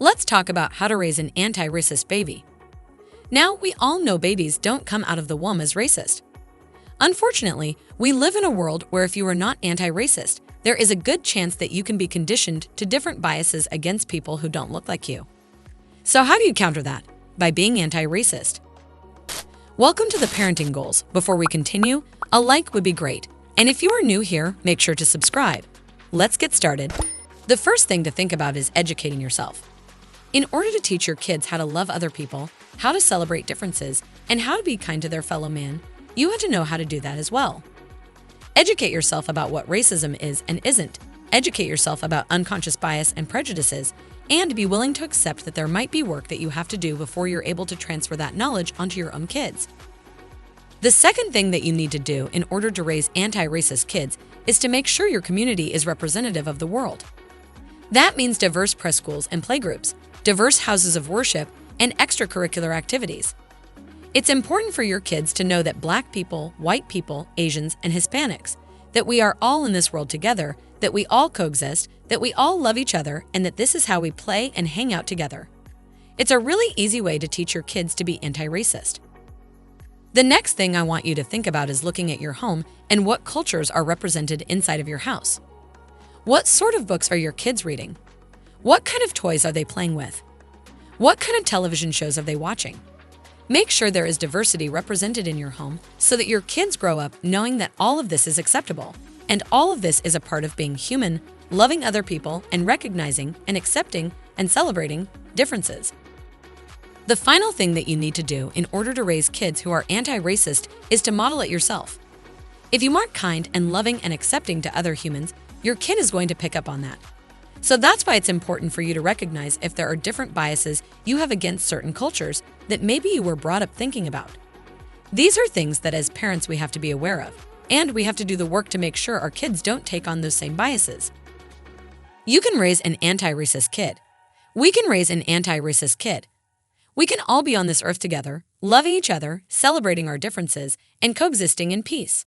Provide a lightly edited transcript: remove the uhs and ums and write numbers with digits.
Let's talk about how to raise an anti-racist baby. Now, we all know babies don't come out of the womb as racist. Unfortunately, we live in a world where if you are not anti-racist, there is a good chance that you can be conditioned to different biases against people who don't look like you. So how do you counter that? By being anti-racist. Welcome to the Parenting Goals. Before we continue, a like would be great. And if you are new here, make sure to subscribe. Let's get started. The first thing to think about is educating yourself. In order to teach your kids how to love other people, how to celebrate differences, and how to be kind to their fellow man, you have to know how to do that as well. Educate yourself about what racism is and isn't. Educate yourself about unconscious bias and prejudices, and be willing to accept that there might be work that you have to do before you're able to transfer that knowledge onto your own kids. The second thing that you need to do in order to raise anti-racist kids is to make sure your community is representative of the world. That means diverse preschools and playgroups, diverse houses of worship, and extracurricular activities. It's important for your kids to know that Black people, white people, Asians, and Hispanics, that we are all in this world together, that we all coexist, that we all love each other, and that this is how we play and hang out together. It's a really easy way to teach your kids to be anti-racist. The next thing I want you to think about is looking at your home and what cultures are represented inside of your house. What sort of books are your kids reading? What kind of toys are they playing with? What kind of television shows are they watching? Make sure there is diversity represented in your home so that your kids grow up knowing that all of this is acceptable, and all of this is a part of being human, loving other people, and recognizing and accepting and celebrating differences. The final thing that you need to do in order to raise kids who are anti-racist is to model it yourself. If you aren't kind and loving and accepting to other humans, your kid is going to pick up on that. So that's why it's important for you to recognize if there are different biases you have against certain cultures that maybe you were brought up thinking about. These are things that as parents we have to be aware of, and we have to do the work to make sure our kids don't take on those same biases. You can raise an anti-racist kid. We can raise an anti-racist kid. We can all be on this earth together, loving each other, celebrating our differences, and coexisting in peace.